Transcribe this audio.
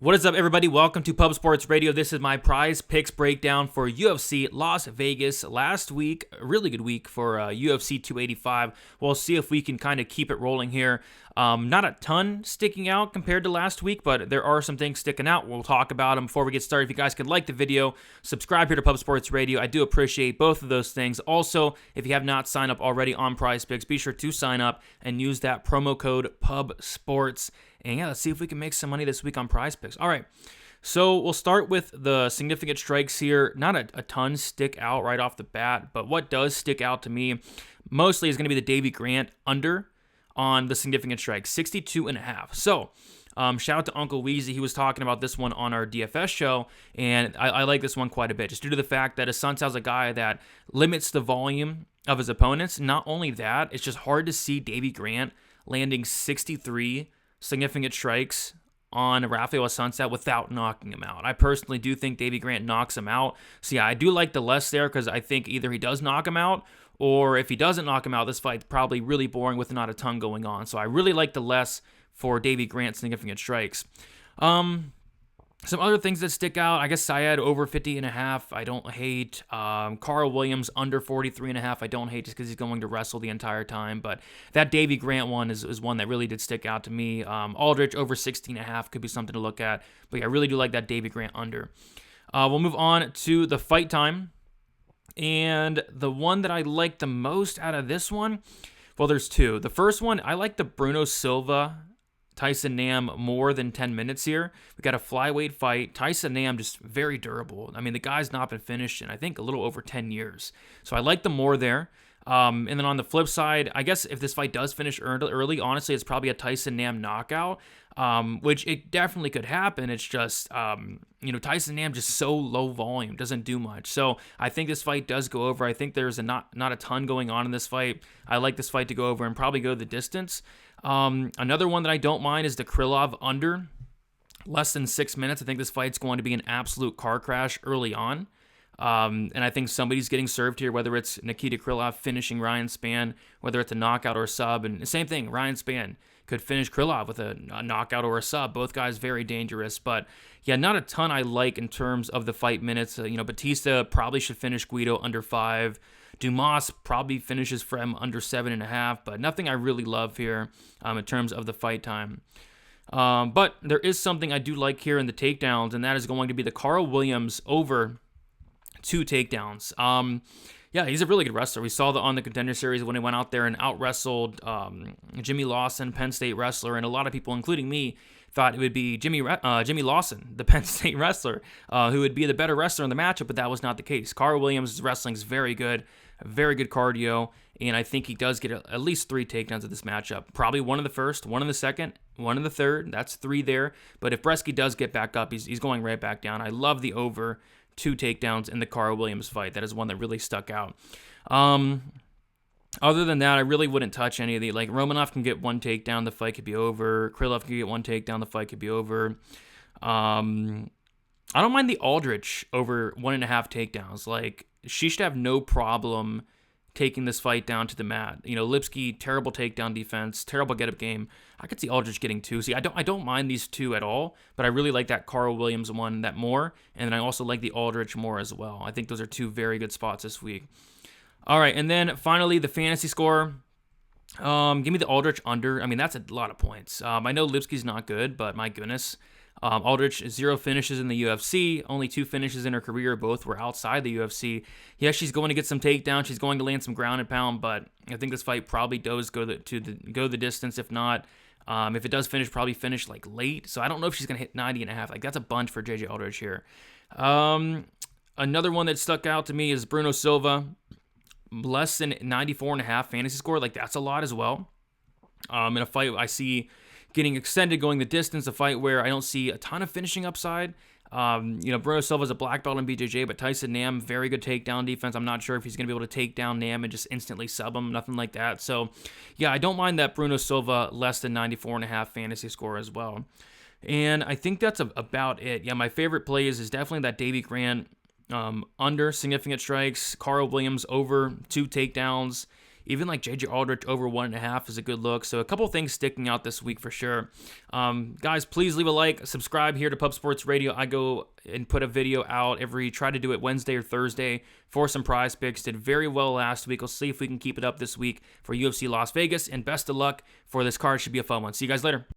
What is up, everybody? Welcome to Pub Sports Radio. This is my prize picks breakdown for UFC Las Vegas. Last week, a really good week for UFC 285. We'll see if we can kind of keep it rolling here. Not a ton sticking out compared to last week, but there are some things sticking out. We'll talk about them before we get started. If you guys could like the video, subscribe here to Pub Sports Radio. I do appreciate both of those things. Also, if you have not signed up already on Prize Picks, be sure to sign up and use that promo code PUBSPORTS. And yeah, let's see if we can make some money this week on Prize Picks. All right, so we'll start with the significant strikes here. Not a ton stick out right off the bat, but what does stick out to me mostly is going to be the Davey Grant under on the significant strike, 62.5. So shout out to Uncle Weezy. He was talking about this one on our DFS show, and I like this one quite a bit, just due to the fact that Assunção's a guy that limits the volume of his opponents. Not only that, it's just hard to see Davey Grant landing 63 significant strikes on Rafael Assunção without knocking him out. I personally do think Davey Grant knocks him out. So yeah, I do like the less there because I think either he does knock him out, or if he doesn't knock him out, this fight's probably really boring with not a ton going on. So I really like the less for Davey Grant significant strikes. Some other things that stick out, I guess Syed over 50.5, I don't hate. Carl Williams under 43.5, I don't hate just because he's going to wrestle the entire time. But that Davey Grant one is one that really did stick out to me. Aldrich over 16.5 could be something to look at. But yeah, I really do like that Davey Grant under. We'll move on to the fight time. And the one that I like the most out of this one, well, there's two. The first one, I like the Bruno Silva Tyson Nam more than 10 minutes here. We got a flyweight fight. Tyson Nam just very durable. I mean, the guy's not been finished in, I think, a little over 10 years. So I like the more there. And then on the flip side, I guess if this fight does finish early, honestly, it's probably a Tyson Nam knockout, which it definitely could happen. It's just, Tyson Nam just so low volume, doesn't do much. So I think this fight does go over. I think there's not a ton going on in this fight. I like this fight to go over and probably go the distance. Another one that I don't mind is the Krylov under less than 6 minutes. I think this fight's going to be an absolute car crash early on. And I think somebody's getting served here, whether it's Nikita Krylov finishing Ryan Spann, whether it's a knockout or a sub. And the same thing, Ryan Spann could finish Krylov with a knockout or a sub. Both guys very dangerous. But yeah, not a ton I like in terms of the fight minutes. Batista probably should finish Guido under 5. Dumas probably finishes Frem under 7.5, but nothing I really love here in terms of the fight time. But there is something I do like here in the takedowns, and that is going to be the Carl Williams over 2 takedowns. Yeah, he's a really good wrestler. We saw on the Contender Series when he went out there and out-wrestled Jimmy Lawson, Penn State wrestler, and a lot of people, including me, thought it would be Jimmy Lawson, the Penn State wrestler, who would be the better wrestler in the matchup, but that was not the case. Carl Williams' wrestling is very good cardio, and I think he does get at least 3 takedowns of this matchup. Probably one in the first, one in the second, one in the third. That's 3 there. But if Bresky does get back up, he's going right back down. I love the over 2 takedowns in the Carl Williams fight. That is one that really stuck out. Other than that, I really wouldn't touch any of the, like, Romanov can get 1 takedown, the fight could be over. Krylov can get 1 takedown, the fight could be over. I don't mind the Aldrich over 1.5 takedowns. Like, she should have no problem taking this fight down to the mat. Lipski, terrible takedown defense, terrible get-up game. I could see Aldrich getting 2. See, I don't mind these 2 at all, but I really like that Carl Williams one that more, and then I also like the Aldrich more as well. I think those are 2 very good spots this week. All right, and then finally, the fantasy score. Give me the Aldrich under. I mean, that's a lot of points. I know Lipski's not good, but my goodness. Aldrich, 0 finishes in the UFC, only 2 finishes in her career. Both were outside the UFC. Yes, she's going to get some takedowns. She's going to land some ground and pound, but I think this fight probably does go the distance. If not, if it does finish, probably finish like late. So I don't know if she's going to hit 90.5. Like, that's a bunch for JJ Aldrich here. Another one that stuck out to me is Bruno Silva, less than 94.5 fantasy score. Like, that's a lot as well. In a fight I see getting extended, going the distance, a fight where I don't see a ton of finishing upside. Bruno Silva's a black belt in BJJ, but Tyson Nam, very good takedown defense. I'm not sure if he's going to be able to take down Nam and just instantly sub him, nothing like that. So, yeah, I don't mind that Bruno Silva less than 94.5 fantasy score as well. And I think that's about it. Yeah, my favorite plays is definitely that Davey Grant under significant strikes, Carl Williams over 2 takedowns, Even like JJ Aldrich over 1.5 is a good look. So a couple things sticking out this week for sure. Guys, please leave a like, subscribe here to Pub Sports Radio. I go and put a video out try to do it Wednesday or Thursday for some prize picks. Did very well last week. We'll see if we can keep it up this week for UFC Las Vegas, and best of luck for this card. Should be a fun one. See you guys later.